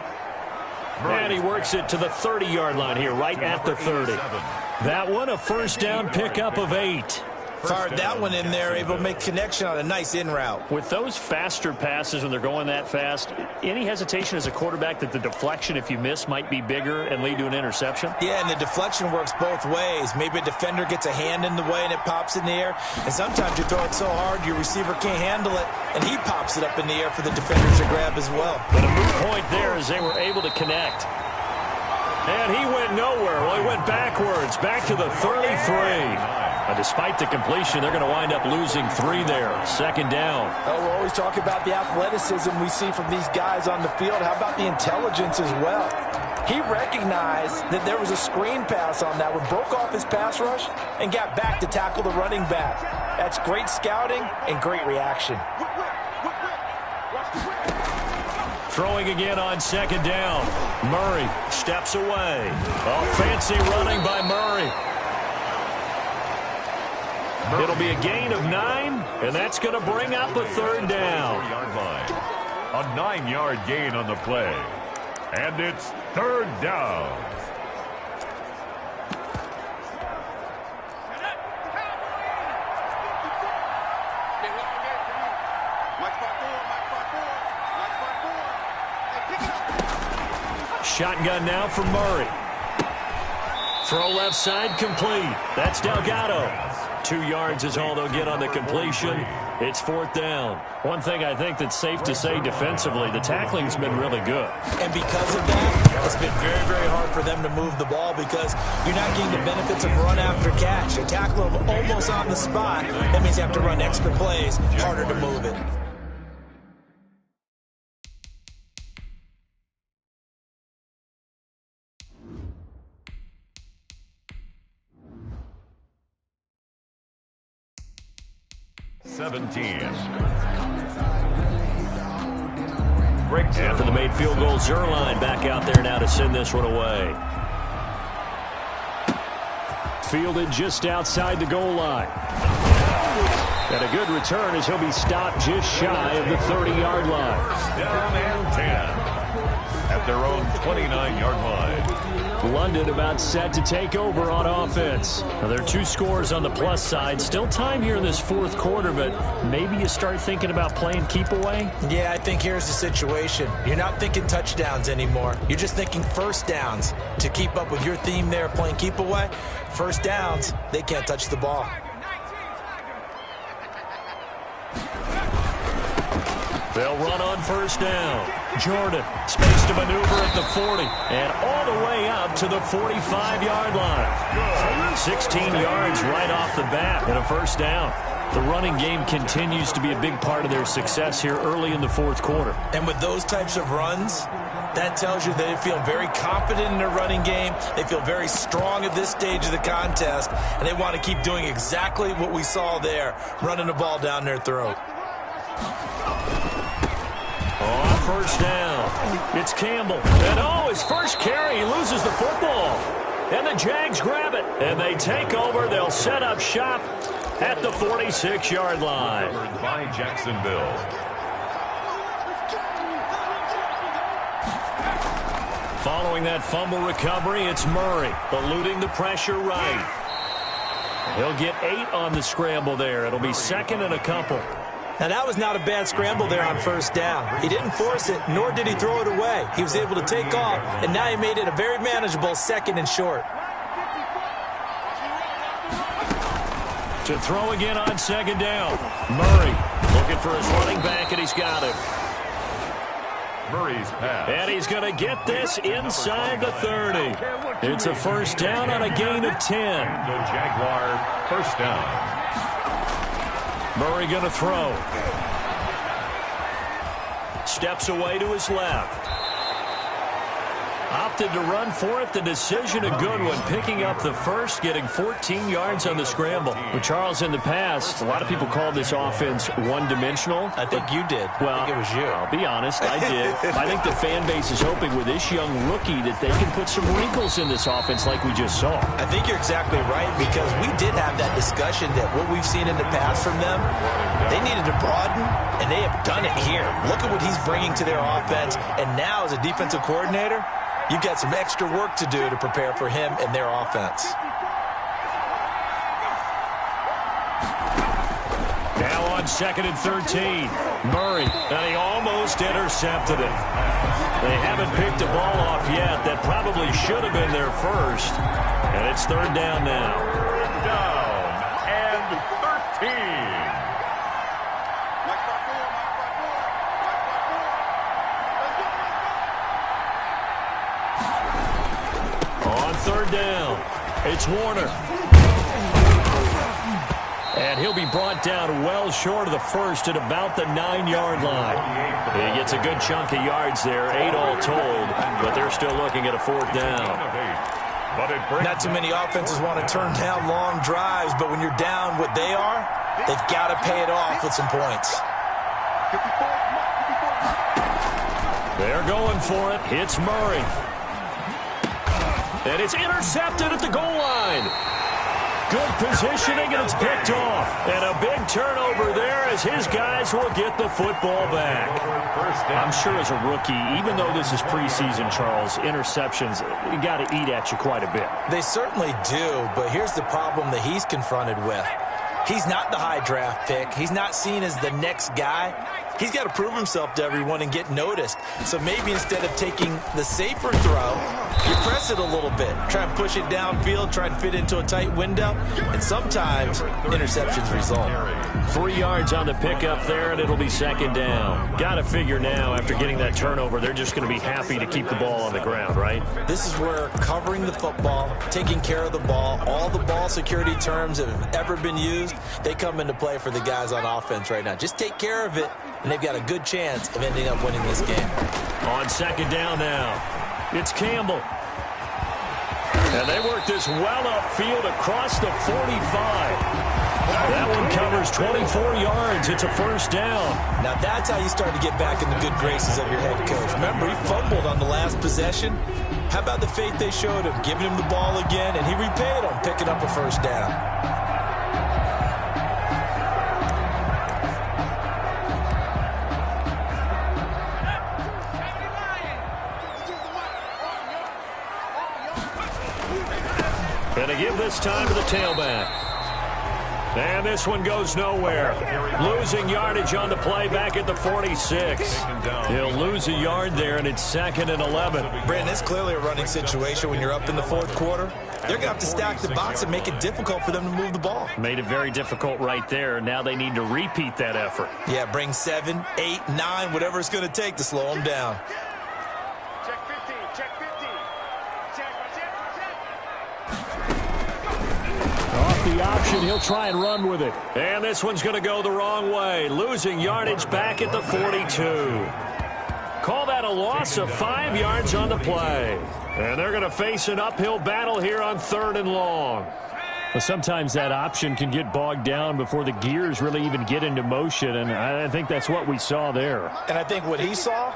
And he works it to the 30-yard line here, right at the 30. That one, a first down pickup of 8. Fired that one in there, able to make connection on a nice in route. With those faster passes when they're going that fast, any hesitation as a quarterback that the deflection, if you miss, might be bigger and lead to an interception? Yeah, and the deflection works both ways. Maybe a defender gets a hand in the way and it pops in the air. And sometimes you throw it so hard your receiver can't handle it, and he pops it up in the air for the defenders to grab as well. But a moot point there as they were able to connect. And he went nowhere. Well, he went backwards, back to the 33. Despite the completion, they're going to wind up losing 3 there. 2nd down. Oh, we're always talking about the athleticism we see from these guys on the field. How about the intelligence as well? He recognized that there was a screen pass on that one, broke off his pass rush, and got back to tackle the running back. That's great scouting and great reaction. Throwing again on 2nd down. Murray steps away. Oh, fancy running by Murray. It'll be a gain of 9, and that's going to bring up a 3rd down. A 9-yard gain on the play. And it's 3rd down. Shotgun now for Murray. Throw left side complete. That's Delgado. 2 yards is all they'll get on the completion. It's 4th down. One thing I think that's safe to say defensively, the tackling's been really good. And because of that, it's been very, very hard for them to move the ball because you're not getting the benefits of run after catch. You tackle them almost on the spot. That means you have to run extra plays, harder to move it. After the made field goal, Zerline back out there now to send this one away. Fielded just outside the goal line. And a good return as he'll be stopped just shy of the 30-yard line. Down and 10 at their own 29-yard line. London about set to take over on offense. Now, there are 2 scores on the plus side. Still time here in this 4th quarter, but maybe you start thinking about playing keep away? Yeah, I think here's the situation. You're not thinking touchdowns anymore. You're just thinking first downs. To keep up with your theme there, playing keep away, first downs, they can't touch the ball. They'll run on first down. Jordan, space to maneuver at the 40, and all the way up to the 45-yard line. 16 yards right off the bat and a first down. The running game continues to be a big part of their success here early in the 4th quarter. And with those types of runs, that tells you they feel very confident in their running game. They feel very strong at this stage of the contest, and they want to keep doing exactly what we saw there, running the ball down their throat. On first down, it's Campbell. And his first carry, he loses the football. And the Jags grab it. And they take over. They'll set up shop at the 46-yard line. By Jacksonville. Following that fumble recovery, it's Murray eluding the pressure right. He'll get 8 on the scramble there. It'll be 2nd and a couple. Now, that was not a bad scramble there on first down. He didn't force it, nor did he throw it away. He was able to take off, and now he made it a very manageable 2nd and short. To throw again on 2nd down. Murray looking for his running back, and he's got it. Murray's pass. And he's going to get this inside the 30. It's a first down on a gain of 10. The Jaguar first down. Murray going to throw. Steps away to his left. Opted to run for it. The decision a good one. Picking up the first, getting 14 yards on the scramble. Well, Charles, in the past, a lot of people call this offense one-dimensional. I think you did. Well, I think it was you. I'll be honest, I did. I think the fan base is hoping with this young rookie that they can put some wrinkles in this offense like we just saw. I think you're exactly right because we did have that discussion that what we've seen in the past from them, they needed to broaden, and they have done it here. Look at what he's bringing to their offense, and now as a defensive coordinator, you've got some extra work to do to prepare for him and their offense. Now on 2nd and 13. Murray, and he almost intercepted it. They haven't picked the ball off yet. That probably should have been their first. And it's 3rd down now. 3rd down and 13. On 3rd down, it's Warner. And he'll be brought down well short of the first at about the 9-yard line. He gets a good chunk of yards there, 8 all told, but they're still looking at a 4th down. Not too many offenses want to turn down long drives, but when you're down what they are, they've got to pay it off with some points. They're going for it. It's Murray. And it's intercepted at the goal line. Good positioning, and it's picked off. And a big turnover there as his guys will get the football back. I'm sure as a rookie, even though this is preseason, Charles, interceptions, you got to eat at you quite a bit. They certainly do, but here's the problem that he's confronted with. He's not the high draft pick. He's not seen as the next guy. he's got to prove himself to everyone and get noticed. So maybe instead of taking the safer throw, you press it a little bit. Try and push it downfield, try and fit into a tight window, and sometimes interceptions result. 3 yards on the pickup there, and it'll be second down. Got to figure now, after getting that turnover, they're just going to be happy to keep the ball on the ground, right? This is where covering the football, taking care of the ball, all the ball security terms that have ever been used, they come into play for the guys on offense right now. Just take care of it, and they've got a good chance of ending up winning this game. On second down now, it's Campbell. And they work this well upfield across the 45. That one covers 24 yards. It's a first down. Now that's how you start to get back in the good graces of your head coach. Remember, he fumbled on the last possession. How about the faith they showed him, giving him the ball again, and he repaid him, picking up a first down. And they give this time to the tailback. And this one goes nowhere. Losing yardage on the play back at the 46. He'll lose a yard there, and it's 2nd and 11. Brandon, it's clearly a running situation when you're up in the fourth quarter. They're going to have to stack the box and make it difficult for them to move the ball. Made it very difficult right there. Now they need to repeat that effort. Yeah, bring 7, 8, 9, whatever it's going to take to slow them down. Check 15, check 15. Check. Off the option, he'll try and run with it. And this one's going to go the wrong way. Losing yardage back at the 42. Call that a loss of 5 yards on the play. And they're going to face an uphill battle here on 3rd and long. Well, sometimes that option can get bogged down before the gears really even get into motion, and I think that's what we saw there. And I think what he saw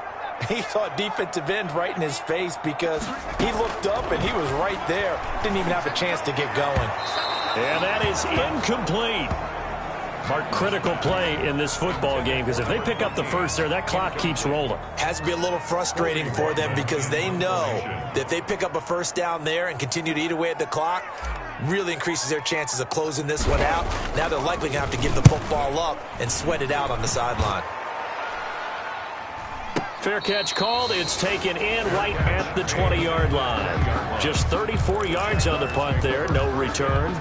defensive end right in his face, because he looked up and he was right there. Didn't even have a chance to get going. And that is incomplete. Our critical play in this football game, because if they pick up the first there, that clock keeps rolling. Has to be a little frustrating for them because they know that if they pick up a first down there and continue to eat away at the clock, really increases their chances of closing this one out. Now they're likely going to have to give the football up and sweat it out on the sideline. Fair catch called. It's taken in right at the 20-yard line. Just 34 yards on the punt there. No return.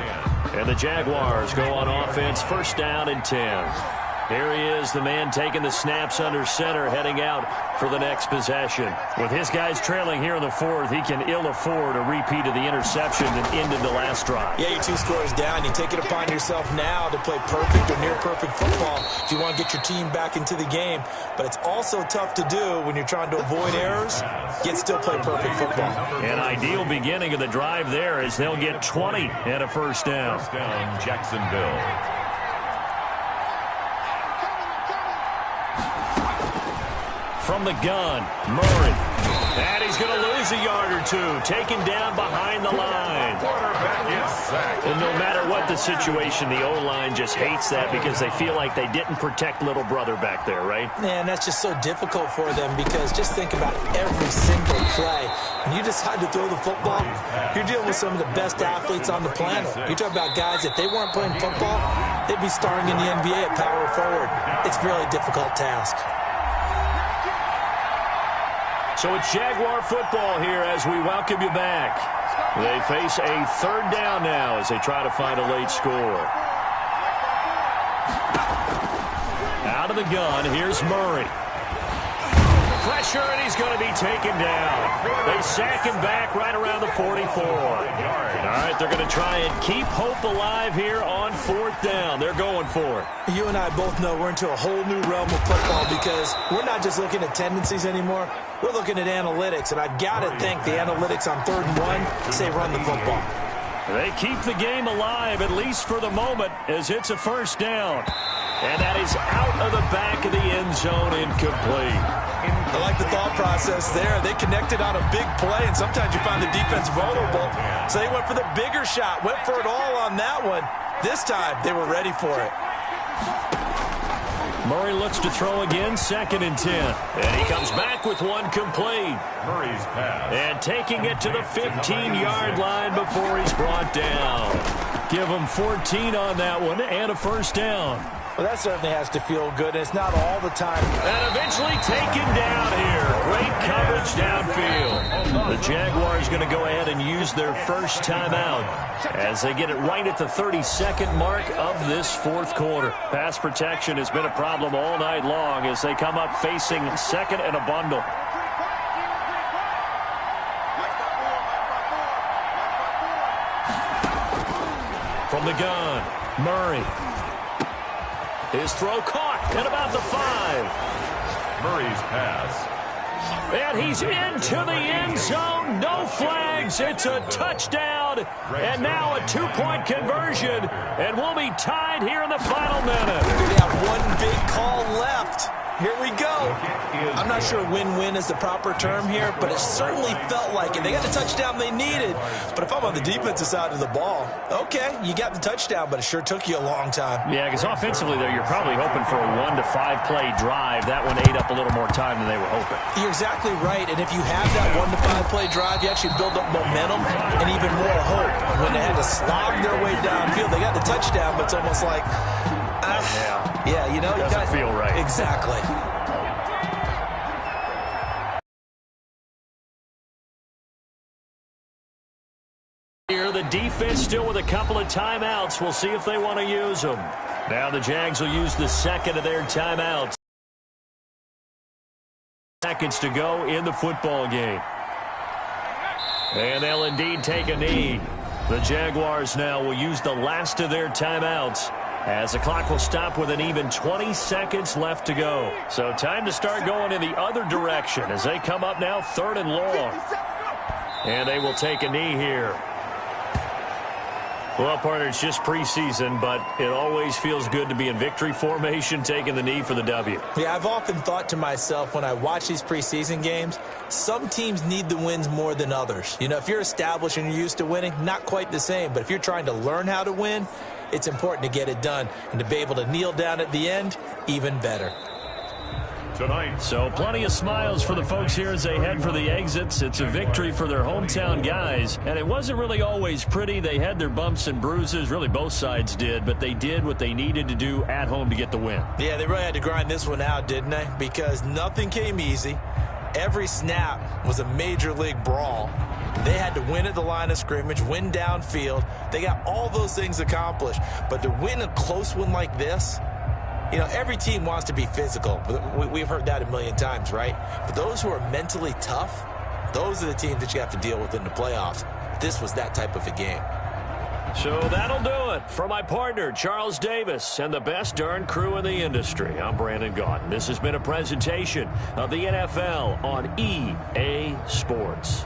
And the Jaguars go on offense, first down and 10. Here he is, the man taking the snaps under center, heading out for the next possession. With his guys trailing here in the 4th, he can ill afford a repeat of the interception that ended the last drive. Yeah, you're 2 scores down. You take it upon yourself now to play perfect or near-perfect football if you want to get your team back into the game. But it's also tough to do when you're trying to avoid errors, yet still play perfect football. An ideal beginning of the drive there as they'll get 20 and a first down. First down, Jacksonville. From the gun, Murray. And he's going to lose a yard or two. Taken down behind the line. Quarterback is sacked. And no matter what the situation, the O-line just hates that because they feel like they didn't protect little brother back there, right? Man, that's just so difficult for them because just think about every single play. When you decide to throw the football, you're dealing with some of the best athletes on the planet. You're talking about guys, if they weren't playing football, they'd be starring in the NBA at power forward. It's a really difficult task. So it's Jaguar football here as we welcome you back. They face a 3rd down now as they try to find a late score. Out of the gun, here's Murray. Pressure, and he's going to be taken down. They sack him back right around the 44. All right, they're going to try and keep hope alive here on 4th down. They're going for it. You and I both know we're into a whole new realm of football because we're not just looking at tendencies anymore. We're looking at analytics, and I've got to think the analytics on 3rd and 1 say run the football. They keep the game alive, at least for the moment, as it's a first down. And that is out of the back of the end zone, incomplete. I like the thought process there. They connected on a big play, and sometimes you find the defense vulnerable. So they went for the bigger shot, went for it all on that one. This time, they were ready for it. Murray looks to throw again, 2nd and 10. And he comes back with one complete. Murray's pass. And taking it to the 15-yard line before he's brought down. Give him 14 on that one and a first down. Well, that certainly has to feel good, and it's not all the time. And eventually taken down here. Great coverage downfield. The Jaguars going to go ahead and use their first timeout as they get it right at the 32nd mark of this fourth quarter. Pass protection has been a problem all night long as they come up facing second and a bundle. From the gun, Murray. His throw caught at about the 5. Murray's pass. And he's into the end zone. No flags. It's a touchdown. And now a two-point conversion. And we'll be tied here in the final minute. We got one big call left. Here we go. I'm not sure win-win is the proper term here, but it certainly felt like it. They got the touchdown they needed. But if I'm on the defensive side of the ball, okay, you got the touchdown, but it sure took you a long time. Yeah, because offensively, though, you're probably hoping for a 1 to 5 play drive. That one ate up a little more time than they were hoping. You're exactly right. And if you have that 1 to 5 play drive, you actually build up momentum and even more hope. When they had to slog their way downfield, they got the touchdown, but it's almost like, yeah, you know, doesn't feel right. Exactly. Here, the defense still with a couple of timeouts. We'll see if they want to use them. Now the Jags will use the second of their timeouts. Seconds to go in the football game. And they'll indeed take a knee. The Jaguars now will use the last of their timeouts as the clock will stop with an even 20 seconds left to go. So time to start going in the other direction as they come up now 3rd and long. And they will take a knee here. Well, partner, it's just preseason, but it always feels good to be in victory formation, taking the knee for the W. Yeah, I've often thought to myself when I watch these preseason games, some teams need the wins more than others. You know, if you're established and you're used to winning, not quite the same. But if you're trying to learn how to win, it's important to get it done. And to be able to kneel down at the end, even better. Tonight. So plenty of smiles for the folks here as they head for the exits. It's a victory for their hometown guys. And it wasn't really always pretty. They had their bumps and bruises. Really, both sides did. But they did what they needed to do at home to get the win. Yeah, they really had to grind this one out, didn't they? Because nothing came easy. Every snap was a major league brawl. They had to win at the line of scrimmage, win downfield. They got all those things accomplished. But to win a close one like this, you know, every team wants to be physical. We've heard that a million times, right? But those who are mentally tough, those are the teams that you have to deal with in the playoffs. This was that type of a game. So that'll do it. For my partner, Charles Davis, and the best darn crew in the industry, I'm Brandon Gaudin. This has been a presentation of the NFL on EA Sports.